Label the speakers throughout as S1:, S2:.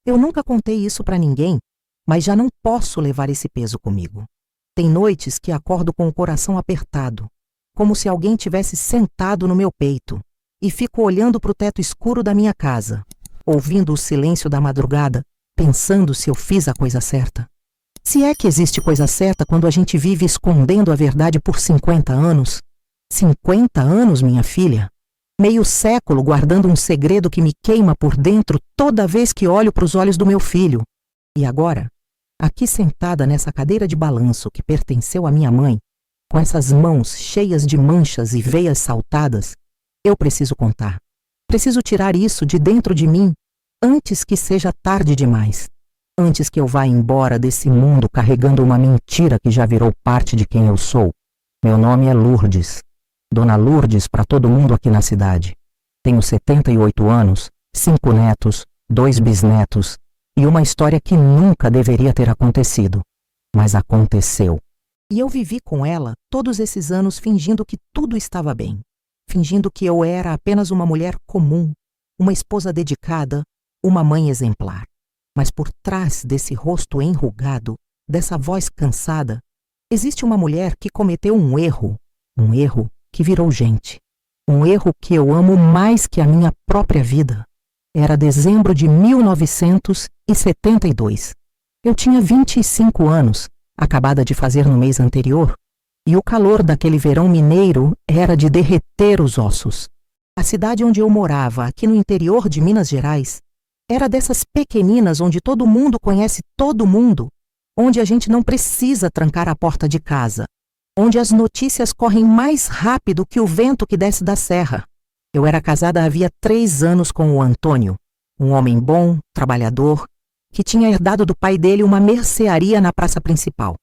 S1: Eu nunca contei isso para ninguém, mas já não posso levar esse peso comigo. Tem noites que acordo com o coração apertado, como se alguém tivesse sentado no meu peito, e fico olhando para o teto escuro da minha casa, ouvindo o silêncio da madrugada, pensando se eu fiz a coisa certa. Se é que existe coisa certa quando a gente vive escondendo a verdade por 50 anos. 50 anos, minha filha. Meio século guardando um segredo que me queima por dentro toda vez que olho para os olhos do meu filho. E agora, aqui sentada nessa cadeira de balanço que pertenceu à minha mãe, com essas mãos cheias de manchas e veias saltadas, eu preciso contar. Preciso tirar isso de dentro de mim antes que seja tarde demais. Antes que eu vá embora desse mundo carregando uma mentira que já virou parte de quem eu sou. Meu nome é Lourdes. Dona Lourdes para todo mundo aqui na cidade. Tenho 78 anos, 5 netos, 2 bisnetos e uma história que nunca deveria ter acontecido. Mas aconteceu. E eu vivi com ela todos esses anos fingindo que tudo estava bem. Fingindo que eu era apenas uma mulher comum, uma esposa dedicada, uma mãe exemplar. Mas por trás desse rosto enrugado, dessa voz cansada, existe uma mulher que cometeu um erro que virou gente. Um erro que eu amo mais que a minha própria vida. Era dezembro de 1972. Eu tinha 25 anos, acabada de fazer no mês anterior, e o calor daquele verão mineiro era de derreter os ossos. A cidade onde eu morava, aqui no interior de Minas Gerais, era dessas pequeninas onde todo mundo conhece todo mundo, onde a gente não precisa trancar a porta de casa, onde as notícias correm mais rápido que o vento que desce da serra. Eu era casada havia 3 anos com o Antônio, um homem bom, trabalhador, que tinha herdado do pai dele uma mercearia na praça principal.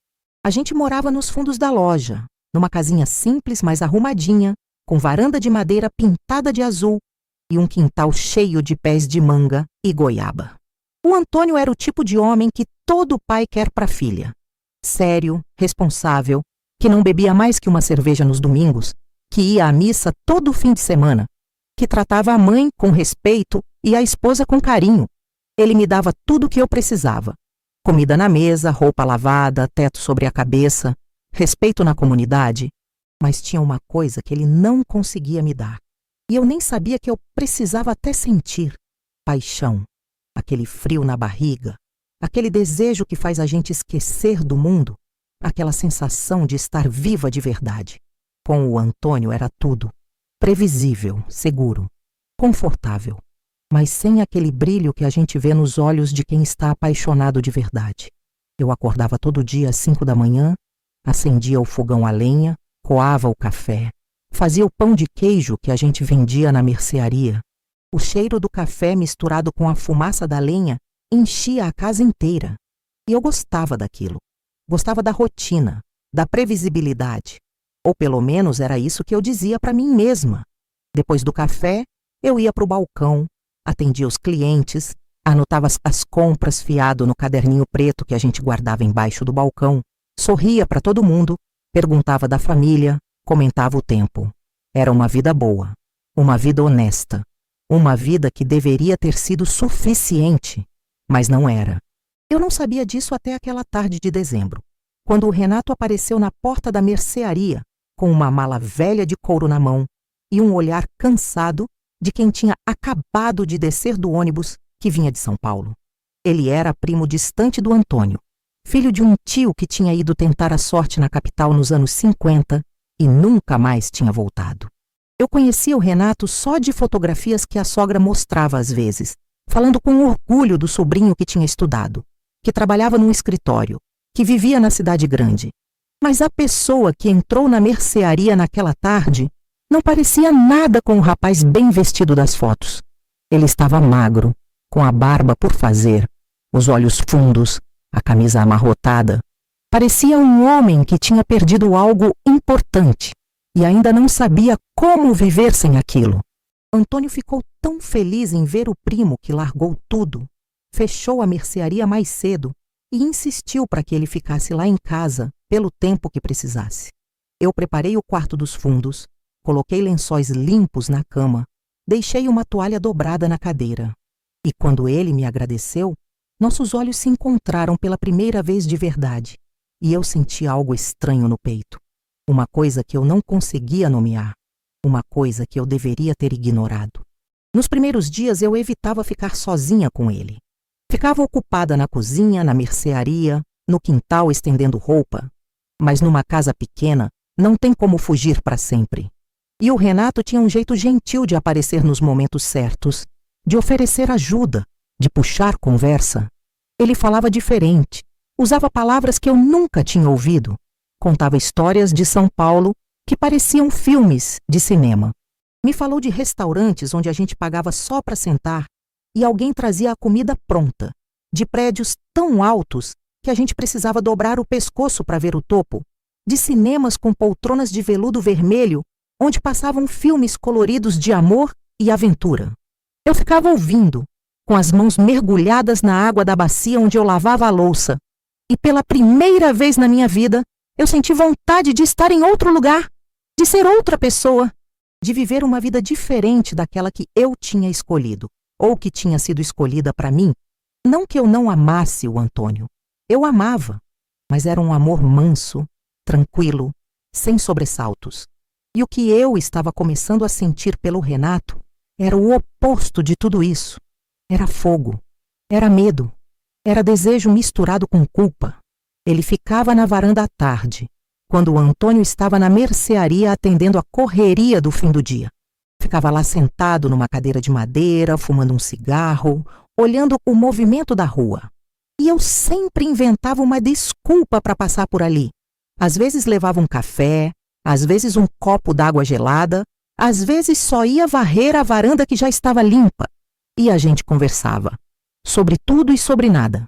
S1: A gente morava nos fundos da loja, numa casinha simples, mas arrumadinha, com varanda de madeira pintada de azul e um quintal cheio de pés de manga e goiaba. O Antônio era o tipo de homem que todo pai quer para a filha. Sério, responsável, que não bebia mais que uma cerveja nos domingos, que ia à missa todo fim de semana, que tratava a mãe com respeito e a esposa com carinho. Ele me dava tudo o que eu precisava. Comida na mesa, roupa lavada, teto sobre a cabeça, respeito na comunidade. Mas tinha uma coisa que ele não conseguia me dar. E eu nem sabia que eu precisava até sentir. Paixão. Aquele frio na barriga. Aquele desejo que faz a gente esquecer do mundo. Aquela sensação de estar viva de verdade. Com o Antônio era tudo. Previsível, seguro, confortável. Mas sem aquele brilho que a gente vê nos olhos de quem está apaixonado de verdade. Eu acordava todo dia às 5 da manhã, acendia o fogão a lenha, coava o café, fazia o pão de queijo que a gente vendia na mercearia. O cheiro do café misturado com a fumaça da lenha enchia a casa inteira. E eu gostava daquilo. Gostava da rotina, da previsibilidade. Ou pelo menos era isso que eu dizia para mim mesma. Depois do café, eu ia para o balcão, atendia os clientes, anotava as compras fiado no caderninho preto que a gente guardava embaixo do balcão, sorria para todo mundo, perguntava da família, comentava o tempo. Era uma vida boa, uma vida honesta, uma vida que deveria ter sido suficiente, mas não era. Eu não sabia disso até aquela tarde de dezembro, quando o Renato apareceu na porta da mercearia, com uma mala velha de couro na mão e um olhar cansado de quem tinha acabado de descer do ônibus que vinha de São Paulo. Ele era primo distante do Antônio, filho de um tio que tinha ido tentar a sorte na capital nos anos 50 e nunca mais tinha voltado. Eu conhecia o Renato só de fotografias que a sogra mostrava às vezes, falando com orgulho do sobrinho que tinha estudado, que trabalhava num escritório, que vivia na cidade grande. Mas a pessoa que entrou na mercearia naquela tarde não parecia nada com o rapaz bem vestido das fotos. Ele estava magro, com a barba por fazer, os olhos fundos, a camisa amarrotada. Parecia um homem que tinha perdido algo importante e ainda não sabia como viver sem aquilo. Antônio ficou tão feliz em ver o primo que largou tudo, fechou a mercearia mais cedo e insistiu para que ele ficasse lá em casa pelo tempo que precisasse. Eu preparei o quarto dos fundos, coloquei lençóis limpos na cama, deixei uma toalha dobrada na cadeira. E quando ele me agradeceu, Nossos olhos se encontraram pela primeira vez de verdade, e eu senti algo estranho no peito. Uma coisa que eu não conseguia nomear. Uma coisa que eu deveria ter ignorado. Nos primeiros dias eu evitava ficar sozinha com ele. Ficava ocupada na cozinha, na mercearia, no quintal estendendo roupa. Mas numa casa pequena, não tem como fugir para sempre. E o Renato tinha um jeito gentil de aparecer nos momentos certos, de oferecer ajuda, de puxar conversa. Ele falava diferente, usava palavras que eu nunca tinha ouvido, contava histórias de São Paulo que pareciam filmes de cinema. Me falou de restaurantes onde a gente pagava só para sentar e alguém trazia a comida pronta, de prédios tão altos que a gente precisava dobrar o pescoço para ver o topo, de cinemas com poltronas de veludo vermelho onde passavam filmes coloridos de amor e aventura. Eu ficava ouvindo, com as mãos mergulhadas na água da bacia onde eu lavava a louça, e pela primeira vez na minha vida eu senti vontade de estar em outro lugar, de ser outra pessoa, de viver uma vida diferente daquela que eu tinha escolhido, ou que tinha sido escolhida para mim. Não que eu não amasse o Antônio. Eu amava, mas era um amor manso, tranquilo, sem sobressaltos. E o que eu estava começando a sentir pelo Renato era o oposto de tudo isso. Era fogo, era medo, era desejo misturado com culpa. Ele ficava na varanda à tarde, quando o Antônio estava na mercearia atendendo a correria do fim do dia. Ficava lá sentado numa cadeira de madeira, fumando um cigarro, olhando o movimento da rua. E eu sempre inventava uma desculpa para passar por ali. Às vezes levava um café, às vezes um copo d'água gelada, às vezes só ia varrer a varanda que já estava limpa. E a gente conversava, sobre tudo e sobre nada.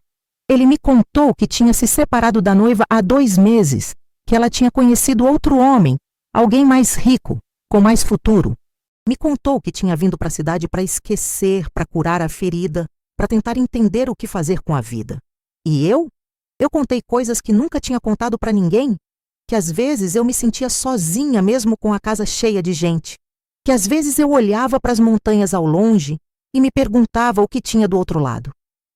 S1: Ele me contou que tinha se separado da noiva há 2 meses, que ela tinha conhecido outro homem, alguém mais rico, com mais futuro. Me contou que tinha vindo para a cidade para esquecer, para curar a ferida, para tentar entender o que fazer com a vida. E eu? Eu contei coisas que nunca tinha contado para ninguém, que às vezes eu me sentia sozinha mesmo com a casa cheia de gente, que às vezes eu olhava para as montanhas ao longe e me perguntava o que tinha do outro lado,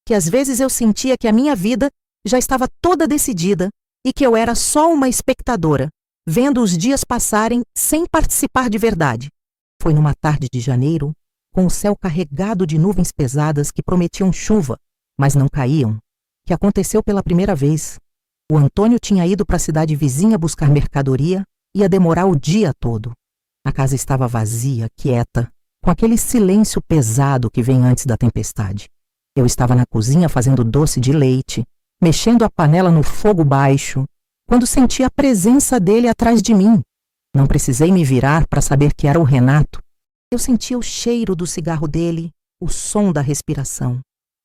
S1: que às vezes eu sentia que a minha vida já estava toda decidida e que eu era só uma espectadora, vendo os dias passarem sem participar de verdade. Foi numa tarde de janeiro, com o céu carregado de nuvens pesadas que prometiam chuva, mas não caíam, que aconteceu pela primeira vez. O Antônio tinha ido para a cidade vizinha buscar mercadoria e ia demorar o dia todo. A casa estava vazia, quieta, com aquele silêncio pesado que vem antes da tempestade. Eu estava na cozinha fazendo doce de leite, mexendo a panela no fogo baixo, quando senti a presença dele atrás de mim. Não precisei me virar para saber que era o Renato. Eu sentia o cheiro do cigarro dele, o som da respiração.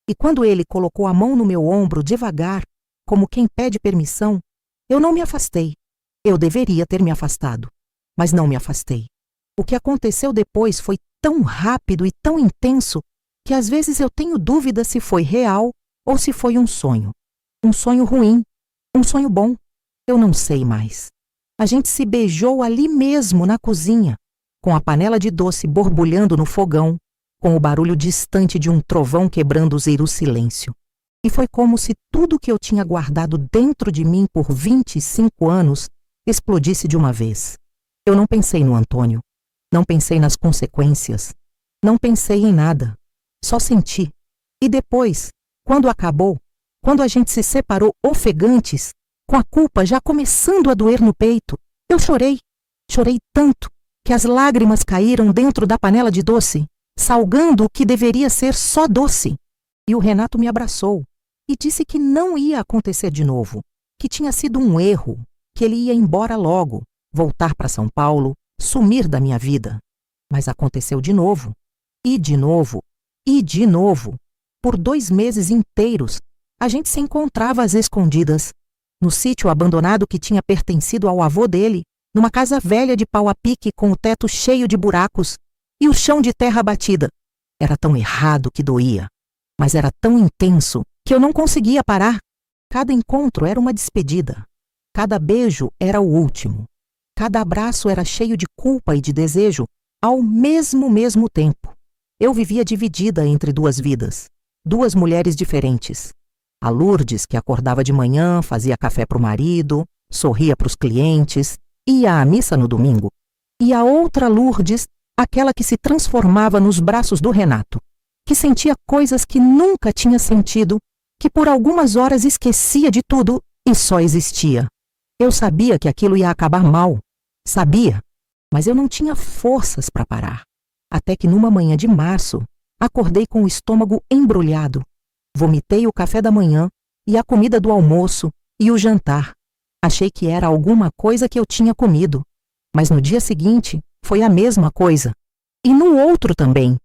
S1: E quando ele colocou a mão no meu ombro devagar, como quem pede permissão, eu não me afastei. Eu deveria ter me afastado, mas não me afastei. O que aconteceu depois foi tão rápido e tão intenso que às vezes eu tenho dúvida se foi real ou se foi um sonho. Um sonho ruim, um sonho bom. Eu não sei mais. A gente se beijou ali mesmo na cozinha, com a panela de doce borbulhando no fogão, com o barulho distante de um trovão quebrando o silêncio. E foi como se tudo que eu tinha guardado dentro de mim por 25 anos explodisse de uma vez. Eu não pensei no Antônio, não pensei nas consequências, não pensei em nada, só senti. E depois, quando acabou, quando a gente se separou ofegantes, com a culpa já começando a doer no peito, eu chorei. Chorei tanto que as lágrimas caíram dentro da panela de doce, salgando o que deveria ser só doce. E o Renato me abraçou e disse que não ia acontecer de novo, que tinha sido um erro, que ele ia embora logo, voltar para São Paulo, sumir da minha vida. Mas aconteceu de novo, e de novo, e de novo. Por 2 meses inteiros, a gente se encontrava às escondidas, no sítio abandonado que tinha pertencido ao avô dele, numa casa velha de pau a pique com o teto cheio de buracos e o chão de terra batida. Era tão errado que doía, mas era tão intenso que eu não conseguia parar. Cada encontro era uma despedida. Cada beijo era o último. Cada abraço era cheio de culpa e de desejo ao mesmo tempo. Eu vivia dividida entre 2 vidas, 2 mulheres diferentes. A Lourdes, que acordava de manhã, fazia café para o marido, sorria para os clientes, ia à missa no domingo. E a outra Lourdes, aquela que se transformava nos braços do Renato, que sentia coisas que nunca tinha sentido, que por algumas horas esquecia de tudo e só existia. Eu sabia que aquilo ia acabar mal. Sabia, mas eu não tinha forças para parar. Até que numa manhã de março, acordei com o estômago embrulhado. Vomitei o café da manhã e a comida do almoço e o jantar. Achei que era alguma coisa que eu tinha comido. Mas no dia seguinte, foi a mesma coisa. E no outro também.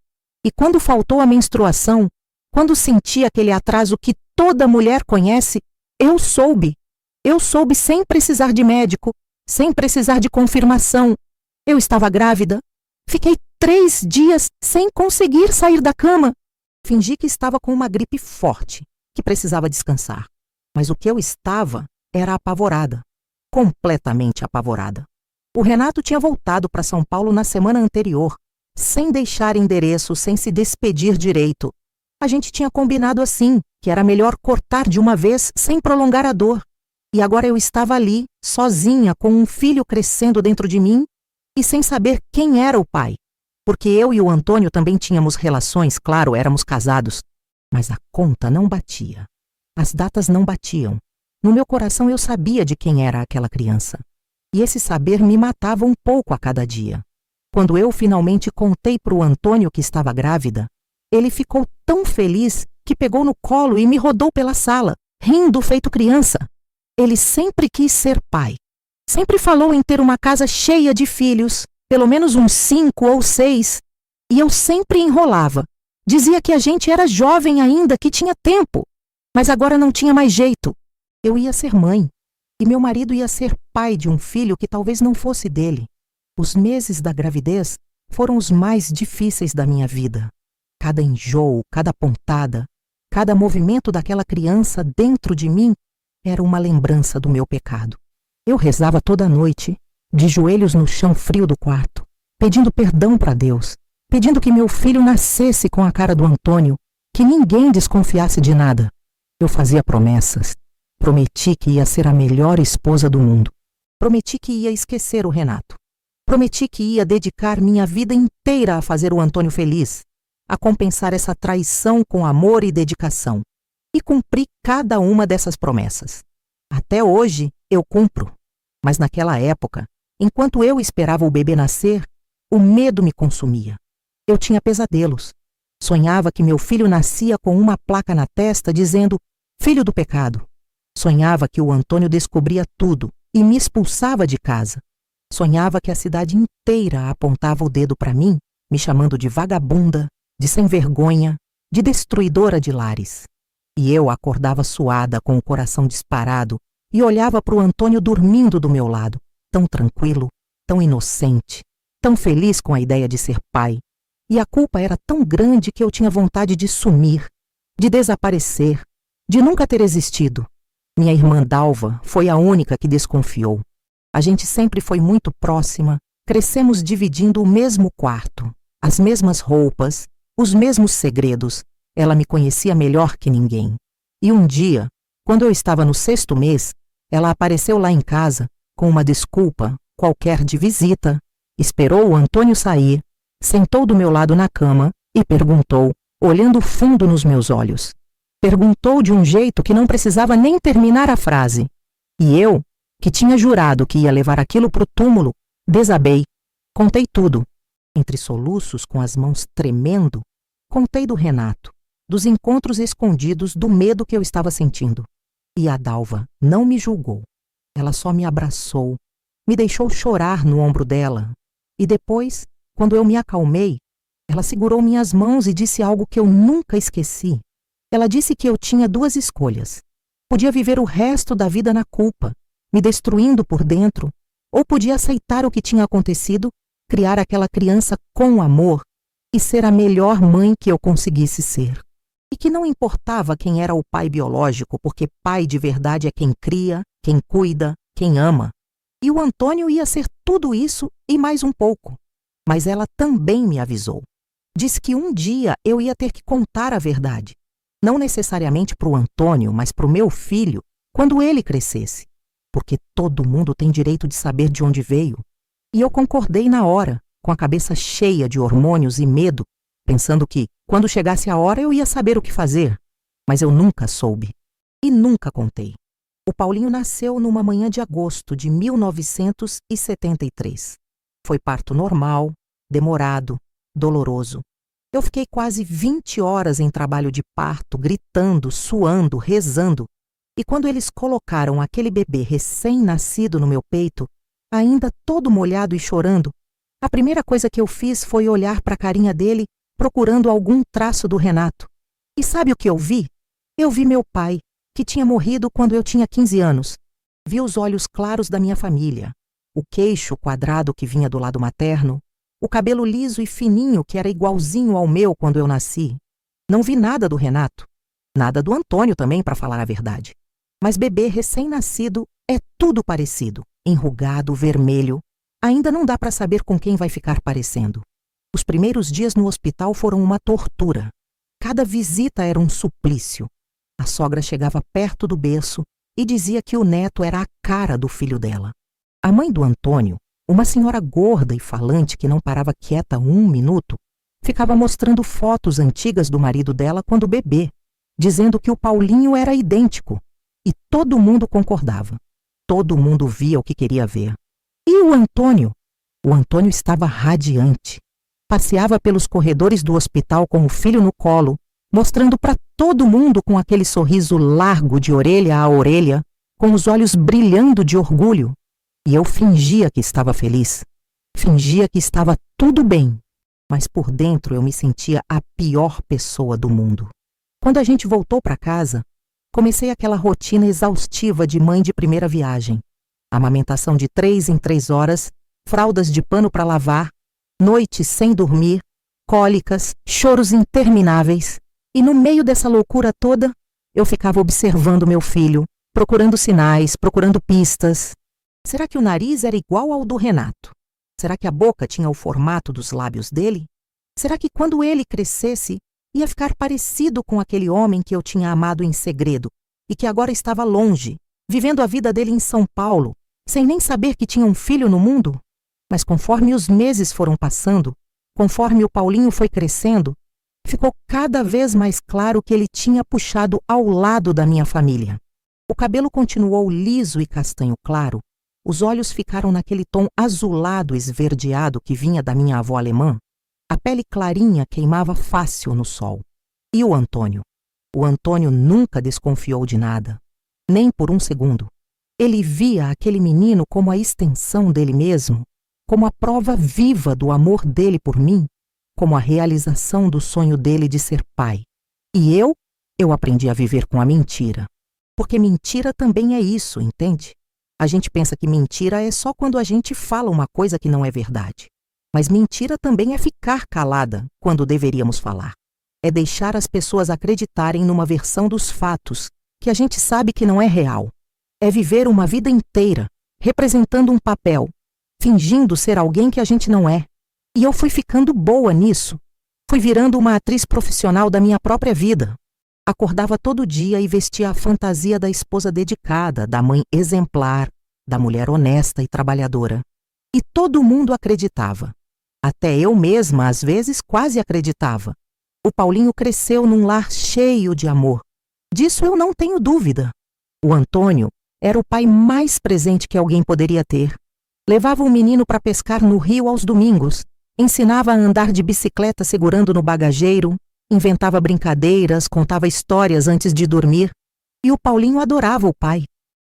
S1: E quando faltou a menstruação, quando senti aquele atraso que toda mulher conhece, eu soube. Eu soube sem precisar de médico, sem precisar de confirmação. Eu estava grávida. Fiquei 3 dias sem conseguir sair da cama. Fingi que estava com uma gripe forte, que precisava descansar. Mas o que eu estava era apavorada. Completamente apavorada. O Renato tinha voltado para São Paulo na semana anterior, sem deixar endereço, sem se despedir direito. A gente tinha combinado assim, que era melhor cortar de uma vez sem prolongar a dor. E agora eu estava ali, sozinha, com um filho crescendo dentro de mim e sem saber quem era o pai. Porque eu e o Antônio também tínhamos relações, claro, éramos casados. Mas a conta não batia. As datas não batiam. No meu coração eu sabia de quem era aquela criança. E esse saber me matava um pouco a cada dia. Quando eu finalmente contei para o Antônio que estava grávida, ele ficou tão feliz que pegou no colo e me rodou pela sala, rindo feito criança. Ele sempre quis ser pai. Sempre falou em ter uma casa cheia de filhos, pelo menos uns 5 ou 6. E eu sempre enrolava. Dizia que a gente era jovem ainda, que tinha tempo. Mas agora não tinha mais jeito. Eu ia ser mãe. E meu marido ia ser pai de um filho que talvez não fosse dele. Os meses da gravidez foram os mais difíceis da minha vida. Cada enjoo, cada pontada, cada movimento daquela criança dentro de mim era uma lembrança do meu pecado. Eu rezava toda noite, de joelhos no chão frio do quarto, pedindo perdão para Deus, pedindo que meu filho nascesse com a cara do Antônio, que ninguém desconfiasse de nada. Eu fazia promessas. Prometi que ia ser a melhor esposa do mundo. Prometi que ia esquecer o Renato. Prometi que ia dedicar minha vida inteira a fazer o Antônio feliz, a compensar essa traição com amor e dedicação. E cumpri cada uma dessas promessas. Até hoje eu cumpro. Mas naquela época, enquanto eu esperava o bebê nascer, o medo me consumia. Eu tinha pesadelos. Sonhava que meu filho nascia com uma placa na testa dizendo "Filho do pecado". Sonhava que o Antônio descobria tudo e me expulsava de casa. Sonhava que a cidade inteira apontava o dedo para mim, me chamando de vagabunda, de sem vergonha, de destruidora de lares. E eu acordava suada, com o coração disparado, e olhava para o Antônio dormindo do meu lado, tão tranquilo, tão inocente, tão feliz com a ideia de ser pai. E a culpa era tão grande que eu tinha vontade de sumir, de desaparecer, de nunca ter existido. Minha irmã Dalva foi a única que desconfiou. A gente sempre foi muito próxima, crescemos dividindo o mesmo quarto, as mesmas roupas, os mesmos segredos. Ela me conhecia melhor que ninguém. E um dia, quando eu estava no 6º mês, ela apareceu lá em casa com uma desculpa qualquer de visita, esperou o Antônio sair, sentou do meu lado na cama e perguntou, olhando fundo nos meus olhos. Perguntou de um jeito que não precisava nem terminar a frase. E eu, que tinha jurado que ia levar aquilo para o túmulo, desabei. Contei tudo. Entre soluços, com as mãos tremendo, contei do Renato, dos encontros escondidos, do medo que eu estava sentindo. E a Dalva não me julgou. Ela só me abraçou, me deixou chorar no ombro dela. E depois, quando eu me acalmei, ela segurou minhas mãos e disse algo que eu nunca esqueci. Ela disse que eu tinha 2 escolhas. Podia viver o resto da vida na culpa, me destruindo por dentro, ou podia aceitar o que tinha acontecido, criar aquela criança com amor e ser a melhor mãe que eu conseguisse ser. E que não importava quem era o pai biológico, porque pai de verdade é quem cria, quem cuida, quem ama. E o Antônio ia ser tudo isso e mais um pouco. Mas ela também me avisou. Disse que um dia eu ia ter que contar a verdade. Não necessariamente para o Antônio, mas para o meu filho, quando ele crescesse. Porque todo mundo tem direito de saber de onde veio. E eu concordei na hora, com a cabeça cheia de hormônios e medo, pensando que, quando chegasse a hora, eu ia saber o que fazer. Mas eu nunca soube. E nunca contei. O Paulinho nasceu numa manhã de agosto de 1973. Foi parto normal, demorado, doloroso. Eu fiquei quase 20 horas em trabalho de parto, gritando, suando, rezando. E quando eles colocaram aquele bebê recém-nascido no meu peito, ainda todo molhado e chorando, a primeira coisa que eu fiz foi olhar para a carinha dele, procurando algum traço do Renato. E sabe o que eu vi? Eu vi meu pai, que tinha morrido quando eu tinha 15 anos. Vi os olhos claros da minha família, o queixo quadrado que vinha do lado materno, o cabelo liso e fininho que era igualzinho ao meu quando eu nasci. Não vi nada do Renato, nada do Antônio também, para falar a verdade. Mas bebê recém-nascido é tudo parecido, enrugado, vermelho. Ainda não dá para saber com quem vai ficar parecendo. Os primeiros dias no hospital foram uma tortura. Cada visita era um suplício. A sogra chegava perto do berço e dizia que o neto era a cara do filho dela. A mãe do Antônio, uma senhora gorda e falante que não parava quieta um minuto, ficava mostrando fotos antigas do marido dela quando bebê, dizendo que o Paulinho era idêntico. E todo mundo concordava. Todo mundo via o que queria ver. E o Antônio? O Antônio estava radiante. Passeava pelos corredores do hospital com o filho no colo, mostrando para todo mundo com aquele sorriso largo de orelha a orelha, com os olhos brilhando de orgulho. E eu fingia que estava feliz. Fingia que estava tudo bem. Mas por dentro eu me sentia a pior pessoa do mundo. Quando a gente voltou para casa, comecei aquela rotina exaustiva de mãe de primeira viagem. Amamentação de 3 em 3 horas, fraldas de pano para lavar, noites sem dormir, cólicas, choros intermináveis. E no meio dessa loucura toda, eu ficava observando meu filho, procurando sinais, procurando pistas. Será que o nariz era igual ao do Renato? Será que a boca tinha o formato dos lábios dele? Será que quando ele crescesse, ia ficar parecido com aquele homem que eu tinha amado em segredo e que agora estava longe, vivendo a vida dele em São Paulo, sem nem saber que tinha um filho no mundo? Mas conforme os meses foram passando, conforme o Paulinho foi crescendo, ficou cada vez mais claro que ele tinha puxado ao lado da minha família. O cabelo continuou liso e castanho claro, os olhos ficaram naquele tom azulado esverdeado que vinha da minha avó alemã. A pele clarinha queimava fácil no sol. E o Antônio? O Antônio nunca desconfiou de nada, nem por um segundo. Ele via aquele menino como a extensão dele mesmo, como a prova viva do amor dele por mim, como a realização do sonho dele de ser pai. E eu aprendi a viver com a mentira. Porque mentira também é isso, entende? A gente pensa que mentira é só quando a gente fala uma coisa que não é verdade. Mas mentira também é ficar calada quando deveríamos falar. É deixar as pessoas acreditarem numa versão dos fatos que a gente sabe que não é real. É viver uma vida inteira representando um papel, fingindo ser alguém que a gente não é. E eu fui ficando boa nisso. Fui virando uma atriz profissional da minha própria vida. Acordava todo dia e vestia a fantasia da esposa dedicada, da mãe exemplar, da mulher honesta e trabalhadora. E todo mundo acreditava. Até eu mesma, às vezes, quase acreditava. O Paulinho cresceu num lar cheio de amor. Disso eu não tenho dúvida. O Antônio era o pai mais presente que alguém poderia ter. Levava o menino para pescar no rio aos domingos, ensinava a andar de bicicleta segurando no bagageiro, inventava brincadeiras, contava histórias antes de dormir. E o Paulinho adorava o pai.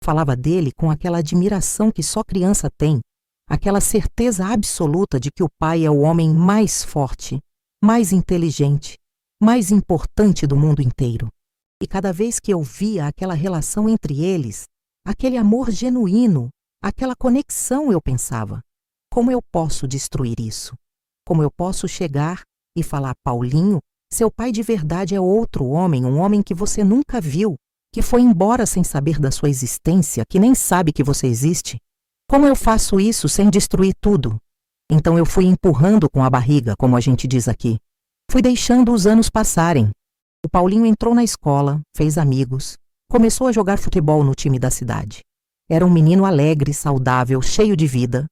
S1: Falava dele com aquela admiração que só criança tem, aquela certeza absoluta de que o pai é o homem mais forte, mais inteligente, mais importante do mundo inteiro. E cada vez que eu via aquela relação entre eles, aquele amor genuíno, aquela conexão, eu pensava: como eu posso destruir isso? Como eu posso chegar e falar: Paulinho, seu pai de verdade é outro homem, um homem que você nunca viu, que foi embora sem saber da sua existência, que nem sabe que você existe? Como eu faço isso sem destruir tudo? Então eu fui empurrando com a barriga, como a gente diz aqui. Fui deixando os anos passarem. O Paulinho entrou na escola, fez amigos, começou a jogar futebol no time da cidade. Era um menino alegre, saudável, cheio de vida.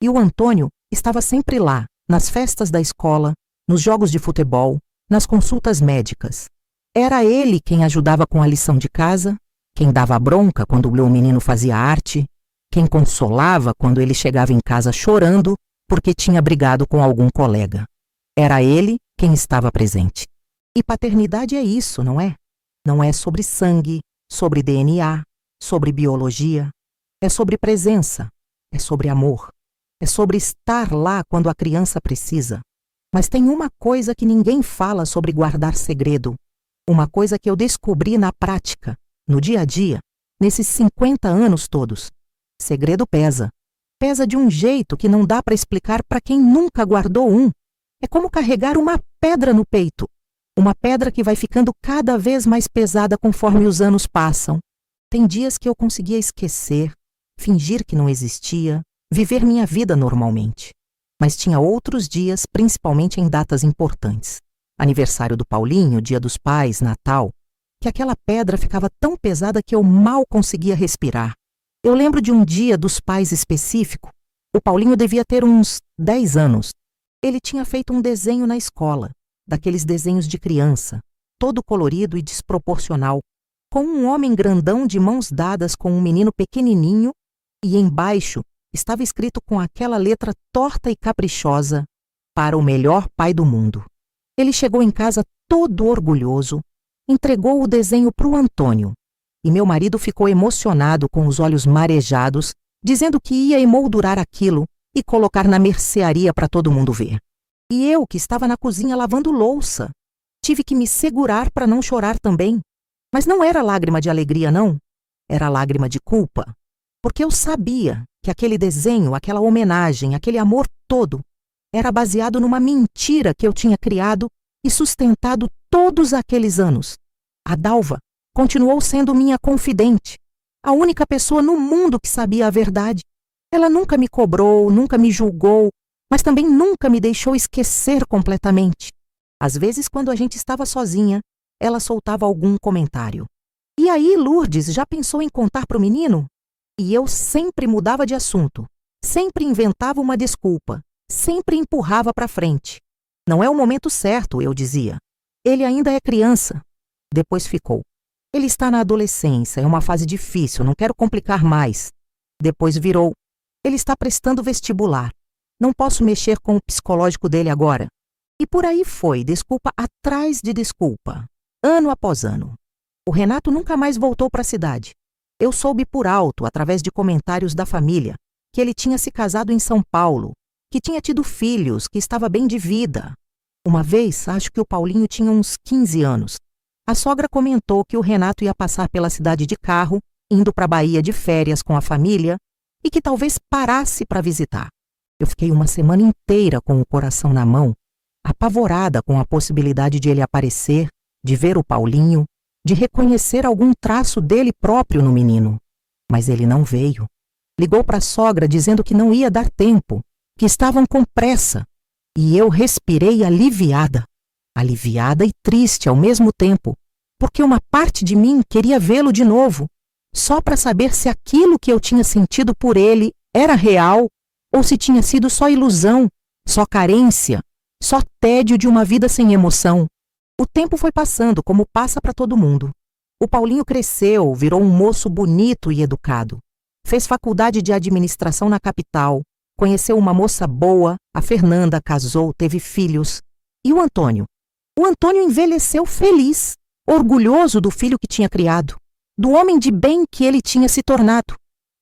S1: E o Antônio estava sempre lá, nas festas da escola, nos jogos de futebol, nas consultas médicas. Era ele quem ajudava com a lição de casa, quem dava bronca quando o menino fazia arte, quem consolava quando ele chegava em casa chorando porque tinha brigado com algum colega. Era ele quem estava presente. E paternidade é isso, não é? Não é sobre sangue, sobre DNA, sobre biologia. É sobre presença, é sobre amor. É sobre estar lá quando a criança precisa. Mas tem uma coisa que ninguém fala sobre guardar segredo. Uma coisa que eu descobri na prática, no dia a dia, nesses 50 anos todos. Segredo pesa. Pesa de um jeito que não dá para explicar para quem nunca guardou um. É como carregar uma pedra no peito. Uma pedra que vai ficando cada vez mais pesada conforme os anos passam. Tem dias que eu conseguia esquecer, fingir que não existia, viver minha vida normalmente. Mas tinha outros dias, principalmente em datas importantes. Aniversário do Paulinho, Dia dos Pais, Natal, que aquela pedra ficava tão pesada que eu mal conseguia respirar. Eu lembro de um Dia dos Pais específico. O Paulinho devia ter uns 10 anos. Ele tinha feito um desenho na escola, daqueles desenhos de criança, todo colorido e desproporcional, com um homem grandão de mãos dadas com um menino pequenininho, e embaixo estava escrito com aquela letra torta e caprichosa: para o melhor pai do mundo. Ele chegou em casa todo orgulhoso, entregou o desenho para o Antônio, e meu marido ficou emocionado com os olhos marejados, dizendo que ia emoldurar aquilo e colocar na mercearia para todo mundo ver. E eu, que estava na cozinha lavando louça, tive que me segurar para não chorar também. Mas não era lágrima de alegria, não. Era lágrima de culpa. Porque eu sabia que aquele desenho, aquela homenagem, aquele amor todo, era baseado numa mentira que eu tinha criado e sustentado todos aqueles anos. A Dalva continuou sendo minha confidente, a única pessoa no mundo que sabia a verdade. Ela nunca me cobrou, nunca me julgou, mas também nunca me deixou esquecer completamente. Às vezes, quando a gente estava sozinha, ela soltava algum comentário. E aí, Lourdes, já pensou em contar para o menino? E eu sempre mudava de assunto, sempre inventava uma desculpa, sempre empurrava para frente. Não é o momento certo, eu dizia. Ele ainda é criança. Depois ficou. Ele está na adolescência, é uma fase difícil, não quero complicar mais. Depois virou. Ele está prestando vestibular. Não posso mexer com o psicológico dele agora. E por aí foi, desculpa atrás de desculpa, ano após ano. O Renato nunca mais voltou para a cidade. Eu soube por alto, através de comentários da família, que ele tinha se casado em São Paulo, que tinha tido filhos, que estava bem de vida. Uma vez, acho que o Paulinho tinha uns 15 anos. A sogra comentou que o Renato ia passar pela cidade de carro, indo para a Bahia de férias com a família, e que talvez parasse para visitar. Eu fiquei uma semana inteira com o coração na mão, apavorada com a possibilidade de ele aparecer, de ver o Paulinho, de reconhecer algum traço dele próprio no menino. Mas ele não veio. Ligou para a sogra dizendo que não ia dar tempo, que estavam com pressa. E eu respirei aliviada. Aliviada e triste ao mesmo tempo, porque uma parte de mim queria vê-lo de novo, só para saber se aquilo que eu tinha sentido por ele era real ou se tinha sido só ilusão, só carência, só tédio de uma vida sem emoção. O tempo foi passando como passa para todo mundo. O Paulinho cresceu, virou um moço bonito e educado. Fez faculdade de administração na capital, conheceu uma moça boa, a Fernanda, casou, teve filhos. E o Antônio? O Antônio envelheceu feliz, orgulhoso do filho que tinha criado, do homem de bem que ele tinha se tornado.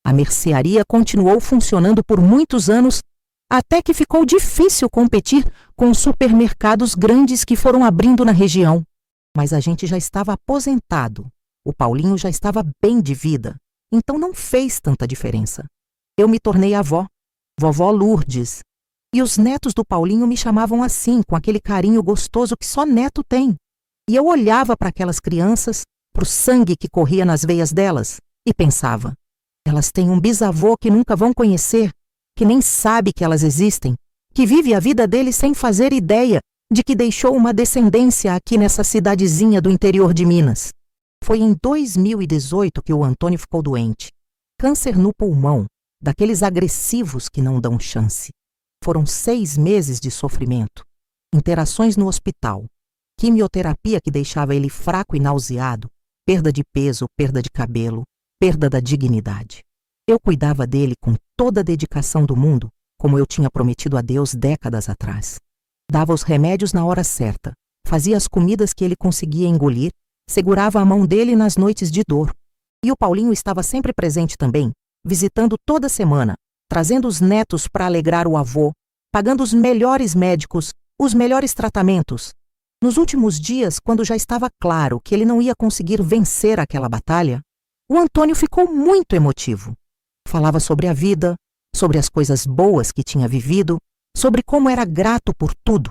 S1: A mercearia continuou funcionando por muitos anos, até que ficou difícil competir com os supermercados grandes que foram abrindo na região. Mas a gente já estava aposentado. O Paulinho já estava bem de vida, então não fez tanta diferença. Eu me tornei avó, vovó Lourdes, e os netos do Paulinho me chamavam assim, com aquele carinho gostoso que só neto tem. E eu olhava para aquelas crianças, para o sangue que corria nas veias delas, e pensava: elas têm um bisavô que nunca vão conhecer, que nem sabe que elas existem, que vive a vida deles sem fazer ideia de que deixou uma descendência aqui nessa cidadezinha do interior de Minas. Foi em 2018 que o Antônio ficou doente. Câncer no pulmão, daqueles agressivos que não dão chance. Foram 6 meses de sofrimento, internações no hospital, quimioterapia que deixava ele fraco e nauseado, perda de peso, perda de cabelo, perda da dignidade. Eu cuidava dele com toda a dedicação do mundo, como eu tinha prometido a Deus décadas atrás. Dava os remédios na hora certa, fazia as comidas que ele conseguia engolir, segurava a mão dele nas noites de dor. E o Paulinho estava sempre presente também, visitando toda semana, trazendo os netos para alegrar o avô, pagando os melhores médicos, os melhores tratamentos. Nos últimos dias, quando já estava claro que ele não ia conseguir vencer aquela batalha, o Antônio ficou muito emotivo. Falava sobre a vida, sobre as coisas boas que tinha vivido, sobre como era grato por tudo.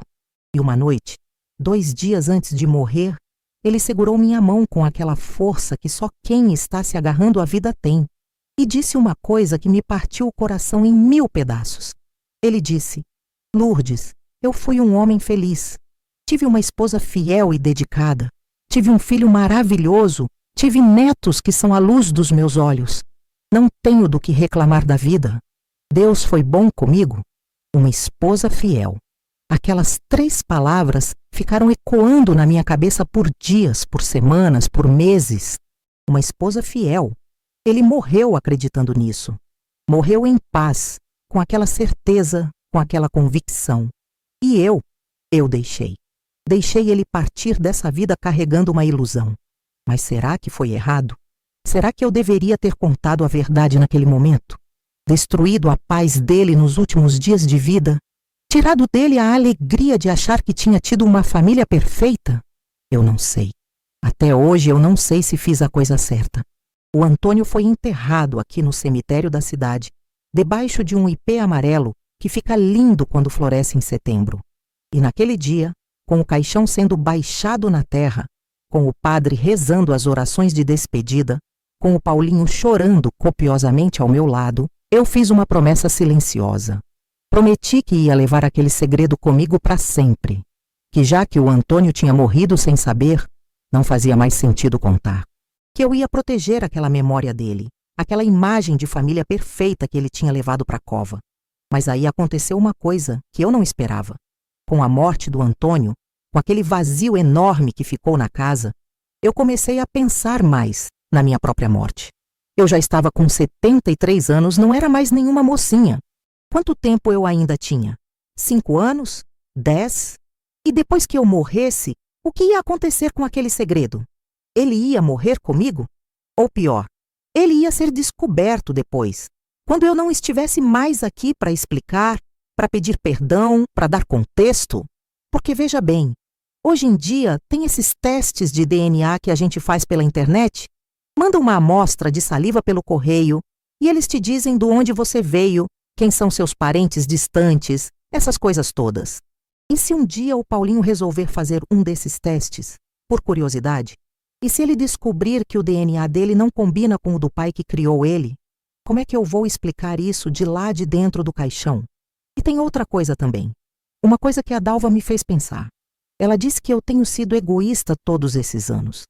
S1: E uma noite, 2 dias antes de morrer, ele segurou minha mão com aquela força que só quem está se agarrando à vida tem, e disse uma coisa que me partiu o coração em 1000 pedaços. Ele disse: Lourdes, eu fui um homem feliz. Tive uma esposa fiel e dedicada. Tive um filho maravilhoso. Tive netos que são a luz dos meus olhos. Não tenho do que reclamar da vida. Deus foi bom comigo. Uma esposa fiel. Aquelas 3 palavras ficaram ecoando na minha cabeça por dias, por semanas, por meses. Uma esposa fiel. Ele morreu acreditando nisso. Morreu em paz, com aquela certeza, com aquela convicção. E eu deixei. Deixei ele partir dessa vida carregando uma ilusão. Mas será que foi errado? Será que eu deveria ter contado a verdade naquele momento? Destruído a paz dele nos últimos dias de vida? Tirado dele a alegria de achar que tinha tido uma família perfeita? Eu não sei. Até hoje eu não sei se fiz a coisa certa. O Antônio foi enterrado aqui no cemitério da cidade, debaixo de um ipê amarelo que fica lindo quando floresce em setembro. E naquele dia, com o caixão sendo baixado na terra, com o padre rezando as orações de despedida, com o Paulinho chorando copiosamente ao meu lado, eu fiz uma promessa silenciosa. Prometi que ia levar aquele segredo comigo para sempre, que já que o Antônio tinha morrido sem saber, não fazia mais sentido contar. Que eu ia proteger aquela memória dele, aquela imagem de família perfeita que ele tinha levado para a cova. Mas aí aconteceu uma coisa que eu não esperava. Com a morte do Antônio, com aquele vazio enorme que ficou na casa, eu comecei a pensar mais na minha própria morte. Eu já estava com 73 anos, não era mais nenhuma mocinha. Quanto tempo eu ainda tinha? 5 anos? 10? E depois que eu morresse, o que ia acontecer com aquele segredo? Ele ia morrer comigo? Ou pior, ele ia ser descoberto depois, quando eu não estivesse mais aqui para explicar, para pedir perdão, para dar contexto? Porque veja bem, hoje em dia tem esses testes de DNA que a gente faz pela internet. Manda uma amostra de saliva pelo correio e eles te dizem de onde você veio, quem são seus parentes distantes, essas coisas todas. E se um dia o Paulinho resolver fazer um desses testes, por curiosidade, e se ele descobrir que o DNA dele não combina com o do pai que criou ele, como é que eu vou explicar isso de lá de dentro do caixão? E tem outra coisa também. Uma coisa que a Dalva me fez pensar. Ela disse que eu tenho sido egoísta todos esses anos.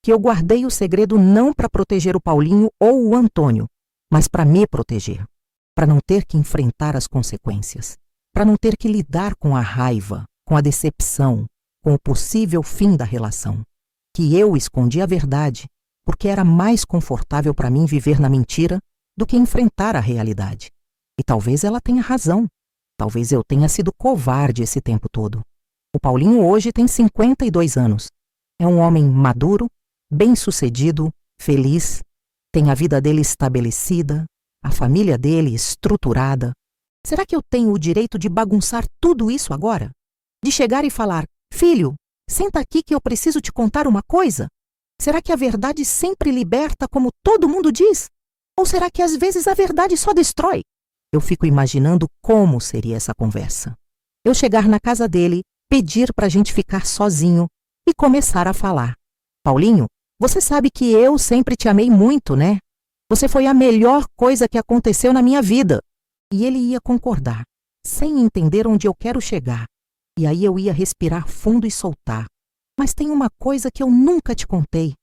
S1: Que eu guardei o segredo não para proteger o Paulinho ou o Antônio, mas para me proteger. Para não ter que enfrentar as consequências. Para não ter que lidar com a raiva, com a decepção, com o possível fim da relação. Que eu escondi a verdade, porque era mais confortável para mim viver na mentira do que enfrentar a realidade. E talvez ela tenha razão. Talvez eu tenha sido covarde esse tempo todo. O Paulinho hoje tem 52 anos. É um homem maduro, bem-sucedido, feliz, tem a vida dele estabelecida, a família dele estruturada. Será que eu tenho o direito de bagunçar tudo isso agora? De chegar e falar: filho, senta aqui que eu preciso te contar uma coisa? Será que a verdade sempre liberta como todo mundo diz? Ou será que às vezes a verdade só destrói? Eu fico imaginando como seria essa conversa. Eu chegar na casa dele, pedir pra gente ficar sozinho e começar a falar. Paulinho, você sabe que eu sempre te amei muito, né? Você foi a melhor coisa que aconteceu na minha vida. E ele ia concordar, sem entender onde eu quero chegar. E aí eu ia respirar fundo e soltar. Mas tem uma coisa que eu nunca te contei.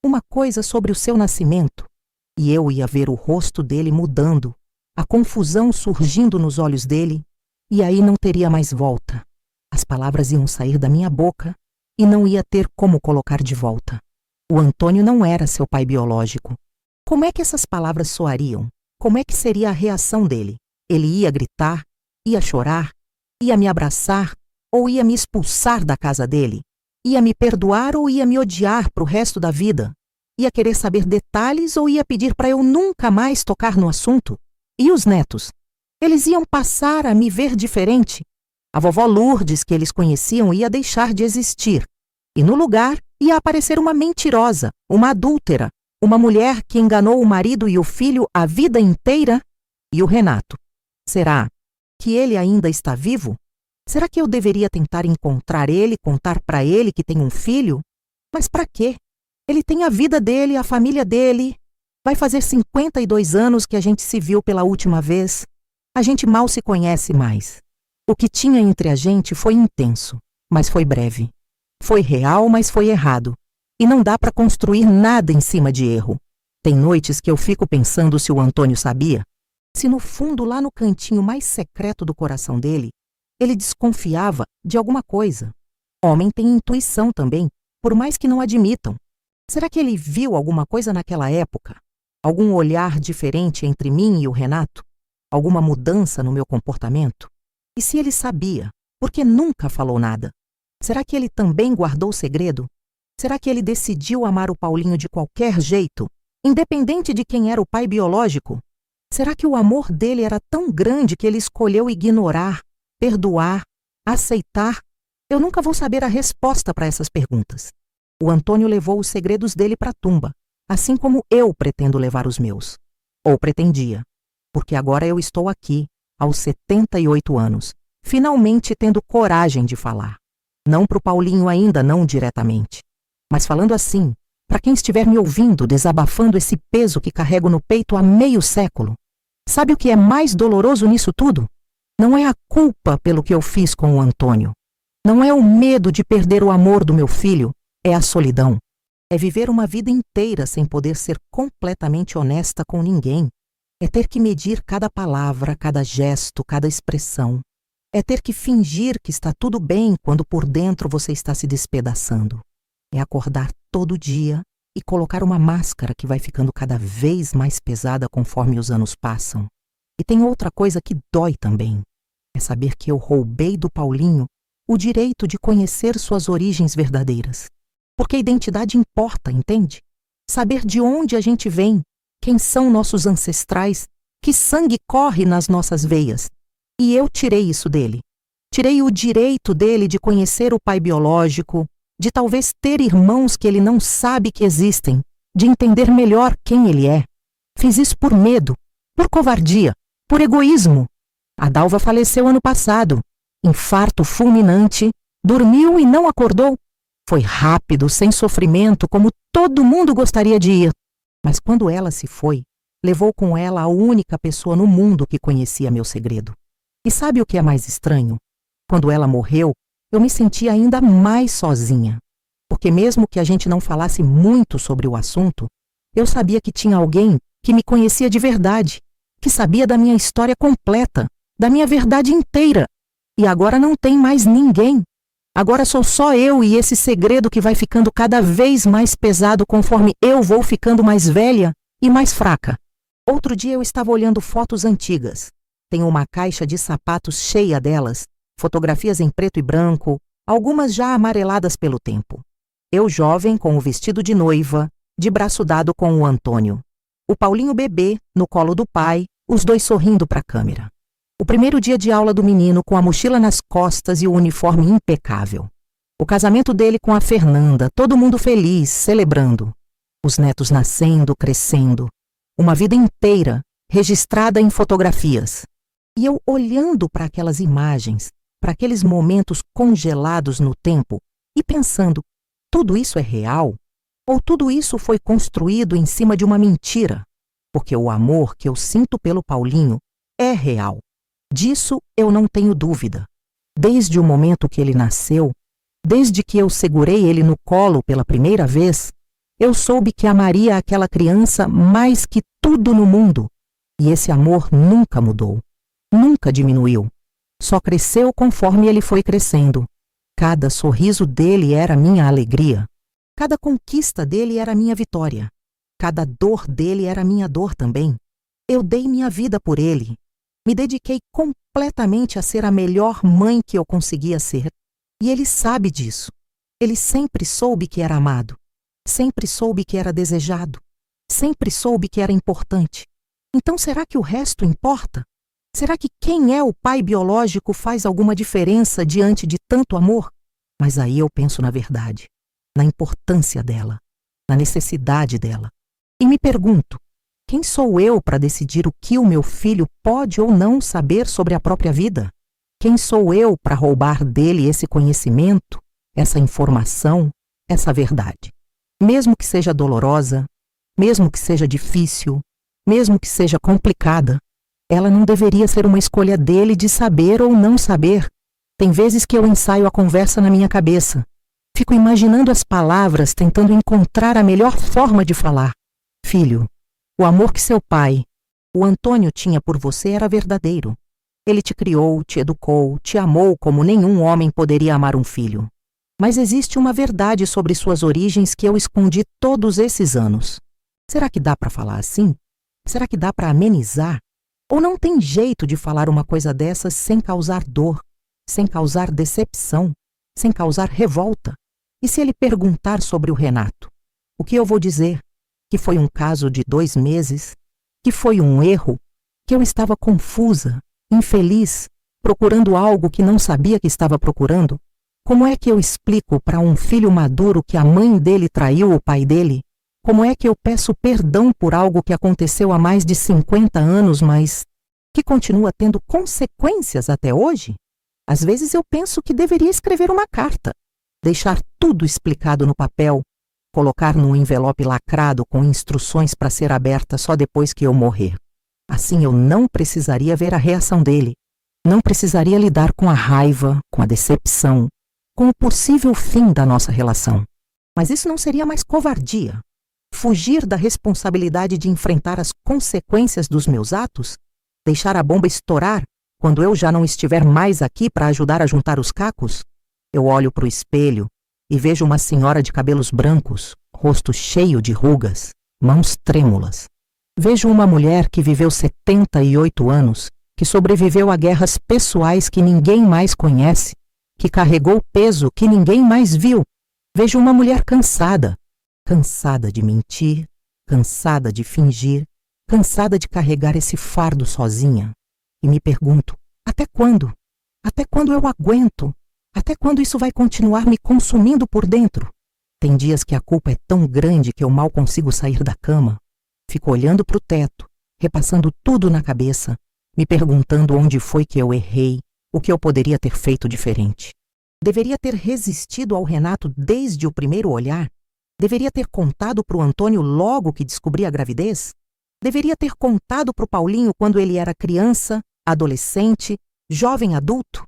S1: Uma coisa sobre o seu nascimento. E eu ia ver o rosto dele mudando, a confusão surgindo nos olhos dele, e aí não teria mais volta. As palavras iam sair da minha boca e não ia ter como colocar de volta. O Antônio não era seu pai biológico. Como é que essas palavras soariam? Como é que seria a reação dele? Ele ia gritar? Ia chorar? Ia me abraçar? Ou ia me expulsar da casa dele? Ia me perdoar ou ia me odiar pro resto da vida? Ia querer saber detalhes ou ia pedir para eu nunca mais tocar no assunto? E os netos? Eles iam passar a me ver diferente? A vovó Lourdes, que eles conheciam, ia deixar de existir. E no lugar ia aparecer uma mentirosa, uma adúltera, uma mulher que enganou o marido e o filho a vida inteira? E o Renato? Será que ele ainda está vivo? Será que eu deveria tentar encontrar ele, contar para ele que tem um filho? Mas para quê? Ele tem a vida dele, a família dele. Vai fazer 52 anos que a gente se viu pela última vez. A gente mal se conhece mais. O que tinha entre a gente foi intenso, mas foi breve. Foi real, mas foi errado. E não dá para construir nada em cima de erro. Tem noites que eu fico pensando se o Antônio sabia. Se no fundo, lá no cantinho mais secreto do coração dele, ele desconfiava de alguma coisa. Homem tem intuição também, por mais que não admitam. Será que ele viu alguma coisa naquela época? Algum olhar diferente entre mim e o Renato? Alguma mudança no meu comportamento? E se ele sabia, por que nunca falou nada? Será que ele também guardou o segredo? Será que ele decidiu amar o Paulinho de qualquer jeito, independente de quem era o pai biológico? Será que o amor dele era tão grande que ele escolheu ignorar, perdoar, aceitar? Eu nunca vou saber a resposta para essas perguntas. O Antônio levou os segredos dele para a tumba, assim como eu pretendo levar os meus. Ou pretendia, porque agora eu estou aqui, aos 78 anos, finalmente tendo coragem de falar. Não para o Paulinho ainda, não diretamente. Mas falando assim, para quem estiver me ouvindo, desabafando esse peso que carrego no peito há meio século. Sabe o que é mais doloroso nisso tudo? Não é a culpa pelo que eu fiz com o Antônio. Não é o medo de perder o amor do meu filho. É a solidão. É viver uma vida inteira sem poder ser completamente honesta com ninguém. É ter que medir cada palavra, cada gesto, cada expressão. É ter que fingir que está tudo bem quando por dentro você está se despedaçando. É acordar todo dia e colocar uma máscara que vai ficando cada vez mais pesada conforme os anos passam. E tem outra coisa que dói também. É saber que eu roubei do Paulinho o direito de conhecer suas origens verdadeiras. Porque a identidade importa, entende? Saber de onde a gente vem, quem são nossos ancestrais, que sangue corre nas nossas veias. E eu tirei isso dele. Tirei o direito dele de conhecer o pai biológico, de talvez ter irmãos que ele não sabe que existem, de entender melhor quem ele é. Fiz isso por medo, por covardia, por egoísmo. A Dalva faleceu ano passado. Infarto fulminante, dormiu e não acordou. Foi rápido, sem sofrimento, como todo mundo gostaria de ir. Mas quando ela se foi, levou com ela a única pessoa no mundo que conhecia meu segredo. E sabe o que é mais estranho? Quando ela morreu, eu me senti ainda mais sozinha. Porque mesmo que a gente não falasse muito sobre o assunto, eu sabia que tinha alguém que me conhecia de verdade, que sabia da minha história completa, da minha verdade inteira. E agora não tem mais ninguém. Agora sou só eu e esse segredo que vai ficando cada vez mais pesado conforme eu vou ficando mais velha e mais fraca. Outro dia eu estava olhando fotos antigas. Tenho uma caixa de sapatos cheia delas, fotografias em preto e branco, algumas já amareladas pelo tempo. Eu jovem com o vestido de noiva, de braço dado com o Antônio. O Paulinho bebê, no colo do pai, os dois sorrindo para a câmera. O primeiro dia de aula do menino com a mochila nas costas e o uniforme impecável. O casamento dele com a Fernanda, todo mundo feliz, celebrando. Os netos nascendo, crescendo. Uma vida inteira, registrada em fotografias. E eu olhando para aquelas imagens, para aqueles momentos congelados no tempo e pensando, tudo isso é real? Ou tudo isso foi construído em cima de uma mentira? Porque o amor que eu sinto pelo Paulinho é real. Disso eu não tenho dúvida. Desde o momento que ele nasceu, desde que eu segurei ele no colo pela primeira vez, eu soube que amaria aquela criança mais que tudo no mundo. E esse amor nunca mudou, nunca diminuiu. Só cresceu conforme ele foi crescendo. Cada sorriso dele era minha alegria. Cada conquista dele era minha vitória. Cada dor dele era minha dor também. Eu dei minha vida por ele. Me dediquei completamente a ser a melhor mãe que eu conseguia ser. E ele sabe disso. Ele sempre soube que era amado. Sempre soube que era desejado. Sempre soube que era importante. Então será que o resto importa? Será que quem é o pai biológico faz alguma diferença diante de tanto amor? Mas aí eu penso na verdade, na importância dela, na necessidade dela. E me pergunto, quem sou eu para decidir o que o meu filho pode ou não saber sobre a própria vida? Quem sou eu para roubar dele esse conhecimento, essa informação, essa verdade? Mesmo que seja dolorosa, mesmo que seja difícil, mesmo que seja complicada, ela não deveria ser uma escolha dele de saber ou não saber. Tem vezes que eu ensaio a conversa na minha cabeça. Fico imaginando as palavras, tentando encontrar a melhor forma de falar. Filho, o amor que seu pai, o Antônio, tinha por você era verdadeiro. Ele te criou, te educou, te amou como nenhum homem poderia amar um filho. Mas existe uma verdade sobre suas origens que eu escondi todos esses anos. Será que dá para falar assim? Será que dá para amenizar? Ou não tem jeito de falar uma coisa dessas sem causar dor, sem causar decepção, sem causar revolta? E se ele perguntar sobre o Renato? O que eu vou dizer? Que foi um caso de 2 meses? Que foi um erro? Que eu estava confusa, infeliz, procurando algo que não sabia que estava procurando? Como é que eu explico para um filho maduro que a mãe dele traiu o pai dele? Como é que eu peço perdão por algo que aconteceu há mais de 50 anos, mas que continua tendo consequências até hoje? Às vezes eu penso que deveria escrever uma carta, deixar tudo explicado no papel, colocar num envelope lacrado com instruções para ser aberta só depois que eu morrer. Assim eu não precisaria ver a reação dele, não precisaria lidar com a raiva, com a decepção, com o possível fim da nossa relação. Mas isso não seria mais covardia? Fugir da responsabilidade de enfrentar as consequências dos meus atos? Deixar a bomba estourar quando eu já não estiver mais aqui para ajudar a juntar os cacos? Eu olho para o espelho e vejo uma senhora de cabelos brancos, rosto cheio de rugas, mãos trêmulas. Vejo uma mulher que viveu 78 anos, que sobreviveu a guerras pessoais que ninguém mais conhece, que carregou peso que ninguém mais viu. Vejo uma mulher cansada, cansada de mentir, cansada de fingir, cansada de carregar esse fardo sozinha. E me pergunto, até quando? Até quando eu aguento? Até quando isso vai continuar me consumindo por dentro? Tem dias que a culpa é tão grande que eu mal consigo sair da cama. Fico olhando para o teto, repassando tudo na cabeça, me perguntando onde foi que eu errei, o que eu poderia ter feito diferente. Deveria ter resistido ao Renato desde o primeiro olhar? Deveria ter contado para o Antônio logo que descobri a gravidez? Deveria ter contado para o Paulinho quando ele era criança, adolescente, jovem adulto?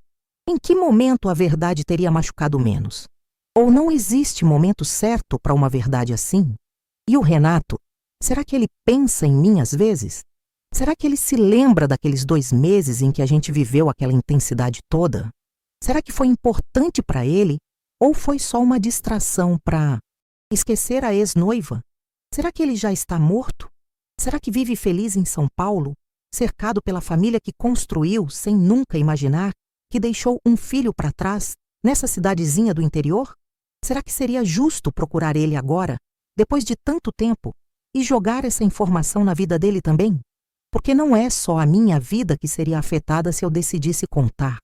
S1: Em que momento a verdade teria machucado menos? Ou não existe momento certo para uma verdade assim? E o Renato, será que ele pensa em mim às vezes? Será que ele se lembra daqueles 2 meses em que a gente viveu aquela intensidade toda? Será que foi importante para ele? Ou foi só uma distração para esquecer a ex-noiva? Será que ele já está morto? Será que vive feliz em São Paulo, cercado pela família que construiu sem nunca imaginar que deixou um filho para trás nessa cidadezinha do interior? Será que seria justo procurar ele agora, depois de tanto tempo, e jogar essa informação na vida dele também? Porque não é só a minha vida que seria afetada se eu decidisse contar.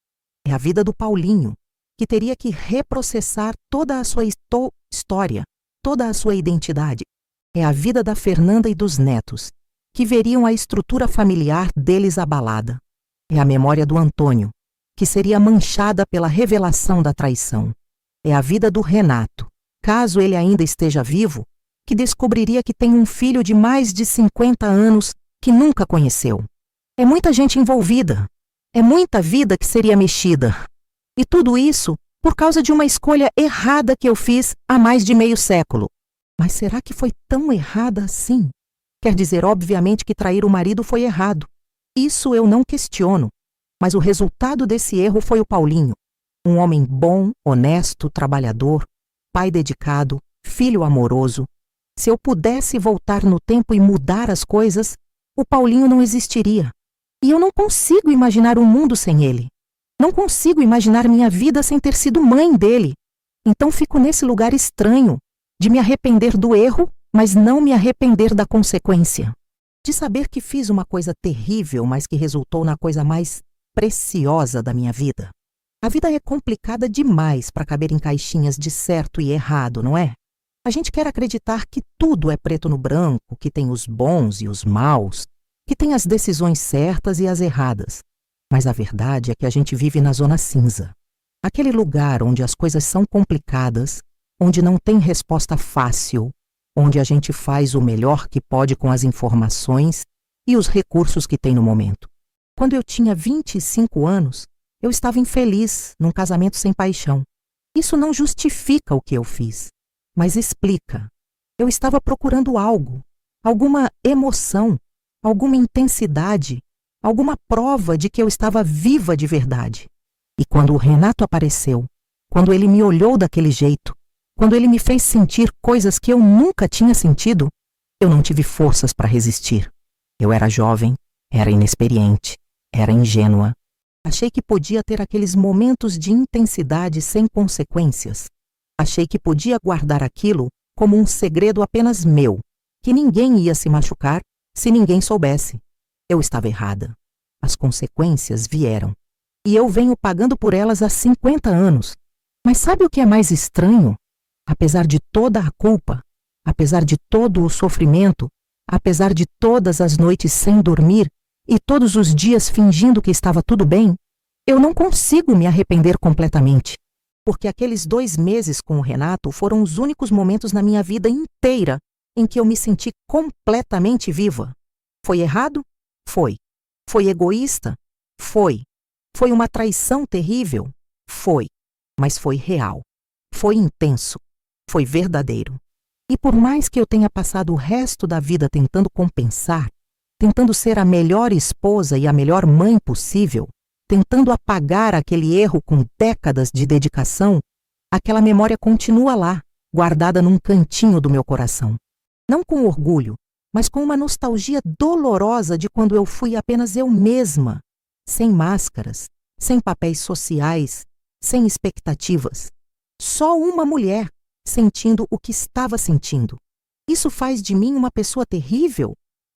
S1: É a vida do Paulinho, que teria que reprocessar toda a sua história, toda a sua identidade. É a vida da Fernanda e dos netos, que veriam a estrutura familiar deles abalada. É a memória do Antônio, que seria manchada pela revelação da traição. É a vida do Renato, caso ele ainda esteja vivo, que descobriria que tem um filho de mais de 50 anos que nunca conheceu. É muita gente envolvida. É muita vida que seria mexida. E tudo isso por causa de uma escolha errada que eu fiz há mais de meio século. Mas será que foi tão errada assim? Quer dizer, obviamente, que trair o marido foi errado. Isso eu não questiono. Mas o resultado desse erro foi o Paulinho. Um homem bom, honesto, trabalhador, pai dedicado, filho amoroso. Se eu pudesse voltar no tempo e mudar as coisas, o Paulinho não existiria. E eu não consigo imaginar um mundo sem ele. Não consigo imaginar minha vida sem ter sido mãe dele. Então fico nesse lugar estranho, de me arrepender do erro, mas não me arrepender da consequência. De saber que fiz uma coisa terrível, mas que resultou na coisa mais preciosa da minha vida. A vida é complicada demais para caber em caixinhas de certo e errado, não é? A gente quer acreditar que tudo é preto no branco, que tem os bons e os maus, que tem as decisões certas e as erradas. Mas a verdade é que a gente vive na zona cinza. Aquele lugar onde as coisas são complicadas, onde não tem resposta fácil, onde a gente faz o melhor que pode com as informações e os recursos que tem no momento. Quando eu tinha 25 anos, eu estava infeliz num casamento sem paixão. Isso não justifica o que eu fiz, mas explica. Eu estava procurando algo, alguma emoção, alguma intensidade, alguma prova de que eu estava viva de verdade. E quando o Renato apareceu, quando ele me olhou daquele jeito, quando ele me fez sentir coisas que eu nunca tinha sentido, eu não tive forças para resistir. Eu era jovem, era inexperiente, era ingênua. Achei que podia ter aqueles momentos de intensidade sem consequências. Achei que podia guardar aquilo como um segredo apenas meu, que ninguém ia se machucar se ninguém soubesse. Eu estava errada. As consequências vieram. E eu venho pagando por elas há 50 anos. Mas sabe o que é mais estranho? Apesar de toda a culpa, apesar de todo o sofrimento, apesar de todas as noites sem dormir e todos os dias fingindo que estava tudo bem, eu não consigo me arrepender completamente. Porque aqueles 2 meses com o Renato foram os únicos momentos na minha vida inteira em que eu me senti completamente viva. Foi errado? Foi. Foi egoísta? Foi. Foi uma traição terrível? Foi. Mas foi real. Foi intenso. Foi verdadeiro. E por mais que eu tenha passado o resto da vida tentando compensar, tentando ser a melhor esposa e a melhor mãe possível, tentando apagar aquele erro com décadas de dedicação, aquela memória continua lá, guardada num cantinho do meu coração. Não com orgulho, mas com uma nostalgia dolorosa de quando eu fui apenas eu mesma, sem máscaras, sem papéis sociais, sem expectativas. Só uma mulher, sentindo o que estava sentindo. Isso faz de mim uma pessoa terrível?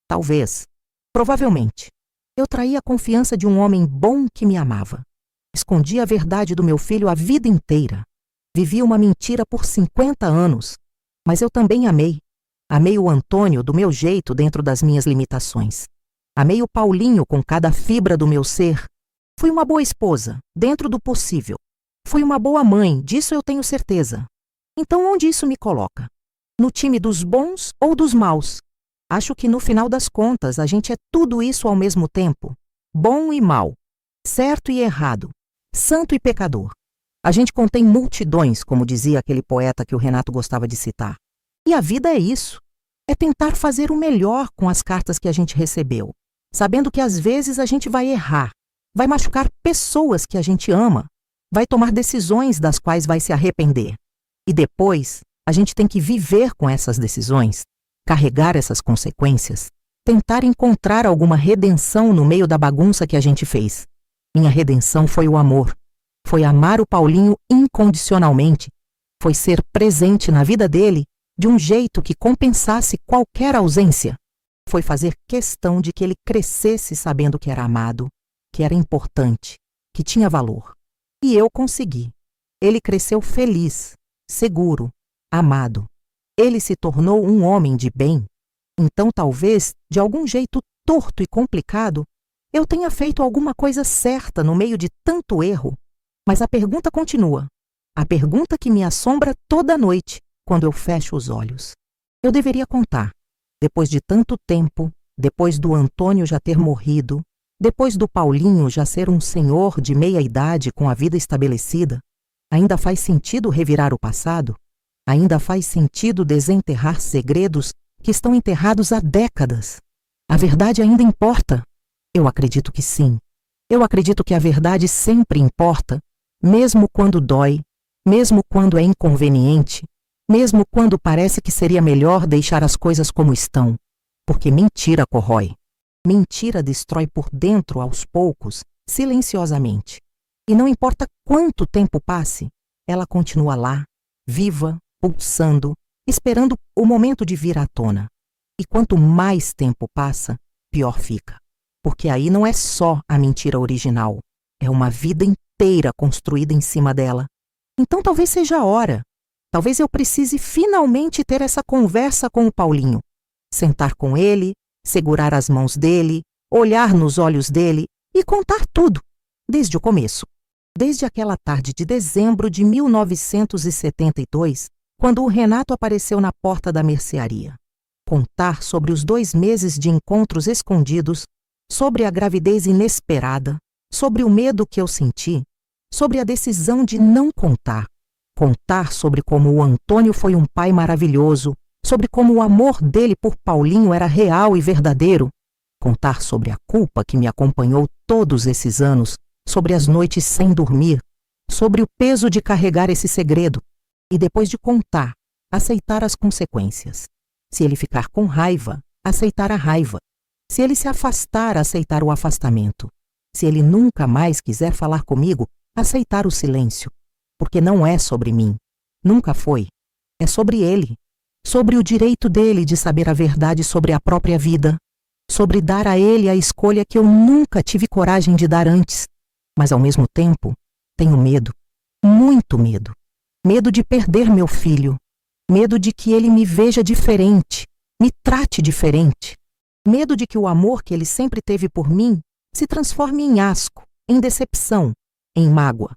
S1: Talvez. Provavelmente. Eu traí a confiança de um homem bom que me amava. Escondi a verdade do meu filho a vida inteira. Vivi uma mentira por 50 anos. Mas eu também amei. Amei o Antônio do meu jeito dentro das minhas limitações. Amei o Paulinho com cada fibra do meu ser. Fui uma boa esposa, dentro do possível. Fui uma boa mãe, disso eu tenho certeza. Então onde isso me coloca? No time dos bons ou dos maus? Acho que no final das contas a gente é tudo isso ao mesmo tempo. Bom e mal. Certo e errado. Santo e pecador. A gente contém multidões, como dizia aquele poeta que o Renato gostava de citar. E a vida é isso. É tentar fazer o melhor com as cartas que a gente recebeu, sabendo que às vezes a gente vai errar, vai machucar pessoas que a gente ama, vai tomar decisões das quais vai se arrepender. E depois, a gente tem que viver com essas decisões, carregar essas consequências, tentar encontrar alguma redenção no meio da bagunça que a gente fez. Minha redenção foi o amor. Foi amar o Paulinho incondicionalmente. Foi ser presente na vida dele de um jeito que compensasse qualquer ausência. Foi fazer questão de que ele crescesse sabendo que era amado, que era importante, que tinha valor. E eu consegui. Ele cresceu feliz, seguro, amado. Ele se tornou um homem de bem. Então, talvez, de algum jeito torto e complicado, eu tenha feito alguma coisa certa no meio de tanto erro. Mas a pergunta continua. A pergunta que me assombra toda noite, quando eu fecho os olhos. Eu deveria contar. Depois de tanto tempo, depois do Antônio já ter morrido, Depois do Paulinho já ser um senhor de meia idade com a vida estabelecida, ainda faz sentido revirar o passado? Ainda faz sentido desenterrar segredos que estão enterrados há décadas? A verdade ainda importa? Eu acredito que sim. Eu acredito que a verdade sempre importa, mesmo quando dói, mesmo quando é inconveniente, mesmo quando parece que seria melhor deixar as coisas como estão, porque mentira corrói. Mentira destrói por dentro aos poucos, silenciosamente. E não importa quanto tempo passe, ela continua lá, viva, pulsando, esperando o momento de vir à tona. E quanto mais tempo passa, pior fica. Porque aí não é só a mentira original, é uma vida inteira construída em cima dela. Então talvez seja a hora. Talvez eu precise finalmente ter essa conversa com o Paulinho. Sentar com ele, segurar as mãos dele, olhar nos olhos dele e contar tudo, desde o começo. Desde aquela tarde de dezembro de 1972, quando o Renato apareceu na porta da mercearia. Contar sobre os 2 meses de encontros escondidos, sobre a gravidez inesperada, sobre o medo que eu senti, sobre a decisão de não contar. Contar sobre como o Antônio foi um pai maravilhoso, sobre como o amor dele por Paulinho era real e verdadeiro. Contar sobre a culpa que me acompanhou todos esses anos, sobre as noites sem dormir, sobre o peso de carregar esse segredo. E depois de contar, aceitar as consequências. Se ele ficar com raiva, aceitar a raiva. Se ele se afastar, aceitar o afastamento. Se ele nunca mais quiser falar comigo, aceitar o silêncio. Porque não é sobre mim. Nunca foi. É sobre ele. Sobre o direito dele de saber a verdade sobre a própria vida. Sobre dar a ele a escolha que eu nunca tive coragem de dar antes. Mas ao mesmo tempo, tenho medo. Muito medo. Medo de perder meu filho. Medo de que ele me veja diferente, me trate diferente. Medo de que o amor que ele sempre teve por mim se transforme em asco, em decepção, em mágoa.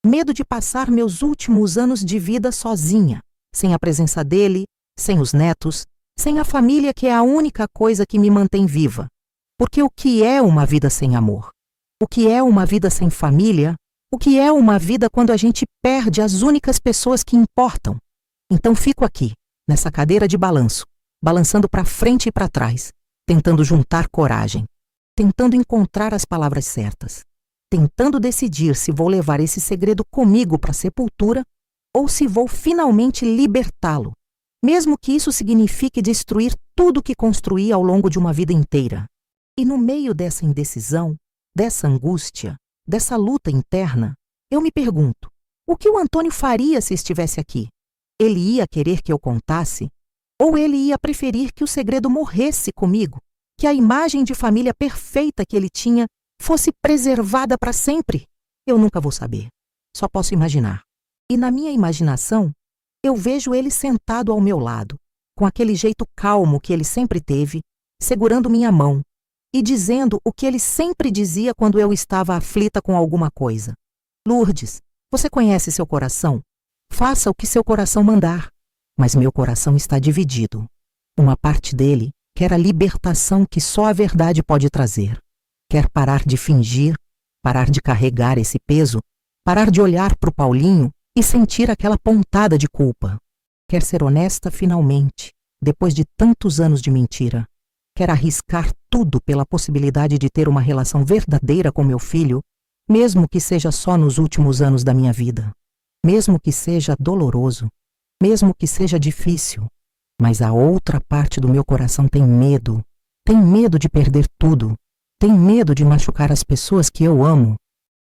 S1: Medo de passar meus últimos anos de vida sozinha, sem a presença dele, sem os netos, sem a família que é a única coisa que me mantém viva. Porque o que é uma vida sem amor? O que é uma vida sem família? O que é uma vida quando a gente perde as únicas pessoas que importam? Então fico aqui, nessa cadeira de balanço, balançando para frente e para trás, tentando juntar coragem, tentando encontrar as palavras certas, tentando decidir se vou levar esse segredo comigo para a sepultura ou se vou finalmente libertá-lo, mesmo que isso signifique destruir tudo que construí ao longo de uma vida inteira. E no meio dessa indecisão, dessa angústia, dessa luta interna, eu me pergunto, o que o Antônio faria se estivesse aqui? Ele ia querer que eu contasse? Ou ele ia preferir que o segredo morresse comigo? Que a imagem de família perfeita que ele tinha fosse preservada para sempre? Eu nunca vou saber. Só posso imaginar. E na minha imaginação, eu vejo ele sentado ao meu lado, com aquele jeito calmo que ele sempre teve, segurando minha mão e dizendo o que ele sempre dizia quando eu estava aflita com alguma coisa. Lourdes, você conhece seu coração? Faça o que seu coração mandar. Mas meu coração está dividido. Uma parte dele quer a libertação que só a verdade pode trazer. Quer parar de fingir, parar de carregar esse peso, parar de olhar para o Paulinho e sentir aquela pontada de culpa. Quer ser honesta finalmente, depois de tantos anos de mentira. Quer arriscar tudo pela possibilidade de ter uma relação verdadeira com meu filho, mesmo que seja só nos últimos anos da minha vida. Mesmo que seja doloroso, mesmo que seja difícil, mas a outra parte do meu coração tem medo de perder tudo, tem medo de machucar as pessoas que eu amo,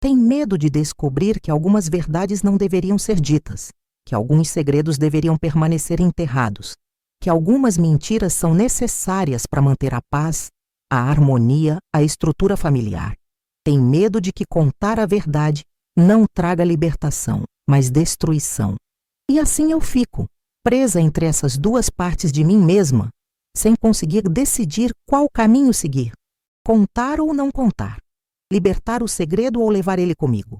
S1: tem medo de descobrir que algumas verdades não deveriam ser ditas, que alguns segredos deveriam permanecer enterrados, que algumas mentiras são necessárias para manter a paz, a harmonia, a estrutura familiar. Tem medo de que contar a verdade não traga libertação, mas destruição. E assim eu fico, presa entre essas duas partes de mim mesma, sem conseguir decidir qual caminho seguir. Contar ou não contar. Libertar o segredo ou levar ele comigo.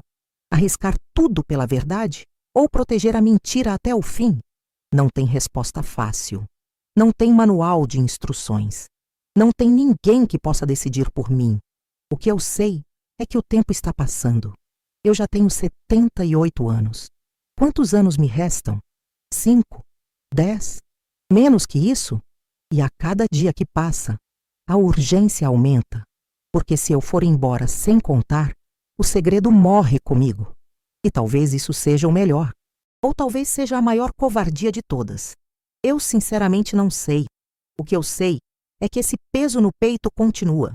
S1: Arriscar tudo pela verdade ou proteger a mentira até o fim. Não tem resposta fácil. Não tem manual de instruções. Não tem ninguém que possa decidir por mim. O que eu sei é que o tempo está passando. Eu já tenho 78 anos. Quantos anos me restam? 5? 10? Menos que isso? E a cada dia que passa, a urgência aumenta, porque se eu for embora sem contar, o segredo morre comigo. E talvez isso seja o melhor. Ou talvez seja a maior covardia de todas. Eu sinceramente não sei. O que eu sei é que esse peso no peito continua.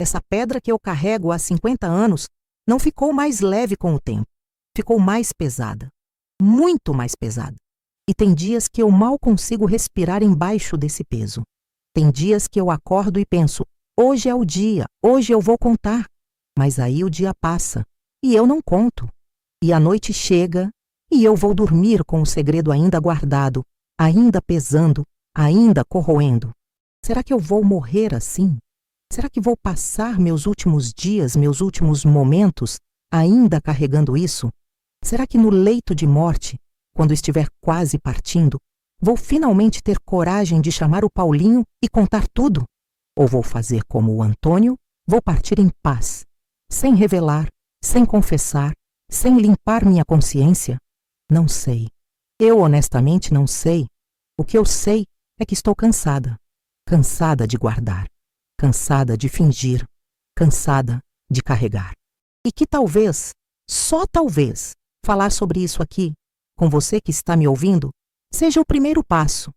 S1: Essa pedra que eu carrego há 50 anos não ficou mais leve com o tempo. Ficou mais pesada. Muito mais pesada. E tem dias que eu mal consigo respirar embaixo desse peso. Tem dias que eu acordo e penso, hoje é o dia, hoje eu vou contar. Mas aí o dia passa e eu não conto. E a noite chega e eu vou dormir com o segredo ainda guardado, ainda pesando, ainda corroendo. Será que eu vou morrer assim? Será que vou passar meus últimos dias, meus últimos momentos, ainda carregando isso? Será que no leito de morte, quando estiver quase partindo, vou finalmente ter coragem de chamar o Paulinho e contar tudo? Ou vou fazer como o Antônio, vou partir em paz, sem revelar, sem confessar, sem limpar minha consciência? Não sei. Eu honestamente não sei. O que eu sei é que estou cansada. Cansada de guardar. Cansada de fingir. Cansada de carregar. E que talvez, só talvez, falar sobre isso aqui, com você que está me ouvindo, seja o primeiro passo.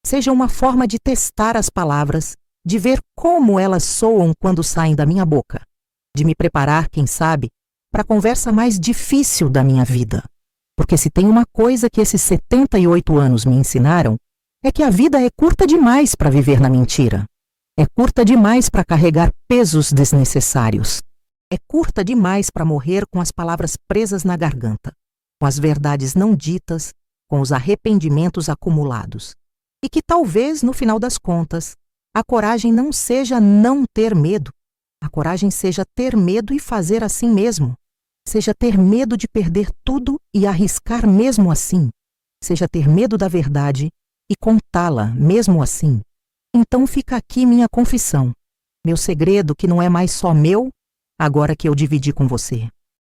S1: Seja uma forma de testar as palavras, de ver como elas soam quando saem da minha boca. De me preparar, quem sabe, para a conversa mais difícil da minha vida. Porque se tem uma coisa que esses 78 anos me ensinaram, é que a vida é curta demais para viver na mentira. É curta demais para carregar pesos desnecessários. É curta demais para morrer com as palavras presas na garganta, com as verdades não ditas, com os arrependimentos acumulados. E que talvez, no final das contas, a coragem não seja não ter medo. A coragem seja ter medo e fazer assim mesmo. Seja ter medo de perder tudo e arriscar mesmo assim. Seja ter medo da verdade e contá-la mesmo assim. Então fica aqui minha confissão. Meu segredo que não é mais só meu, agora que eu dividi com você.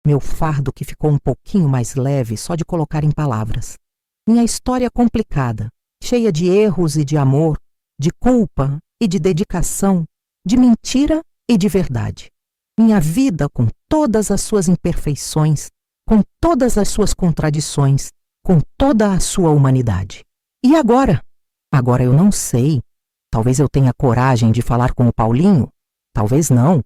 S1: Meu fardo que ficou um pouquinho mais leve só de colocar em palavras. Minha história complicada, cheia de erros e de amor, de culpa e de dedicação, de mentira e de verdade. Minha vida com todas as suas imperfeições, com todas as suas contradições, com toda a sua humanidade. E agora? Agora eu não sei. Talvez eu tenha coragem de falar com o Paulinho. Talvez não.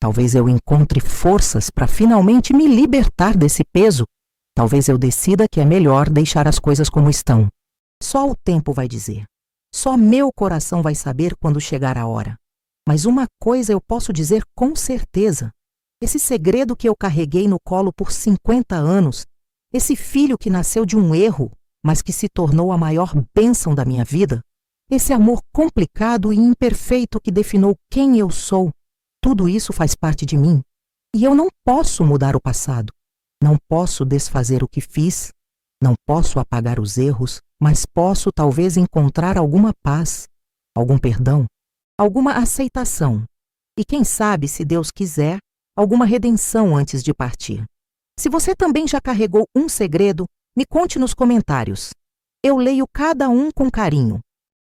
S1: Talvez eu encontre forças para finalmente me libertar desse peso. Talvez eu decida que é melhor deixar as coisas como estão. Só o tempo vai dizer. Só meu coração vai saber quando chegar a hora. Mas uma coisa eu posso dizer com certeza. Esse segredo que eu carreguei no colo por 50 anos, esse filho que nasceu de um erro, mas que se tornou a maior bênção da minha vida, esse amor complicado e imperfeito que definiu quem eu sou, tudo isso faz parte de mim. E eu não posso mudar o passado. Não posso desfazer o que fiz. Não posso apagar os erros, mas posso talvez encontrar alguma paz, algum perdão, alguma aceitação. E quem sabe, se Deus quiser, alguma redenção antes de partir. Se você também já carregou um segredo, me conte nos comentários. Eu leio cada um com carinho.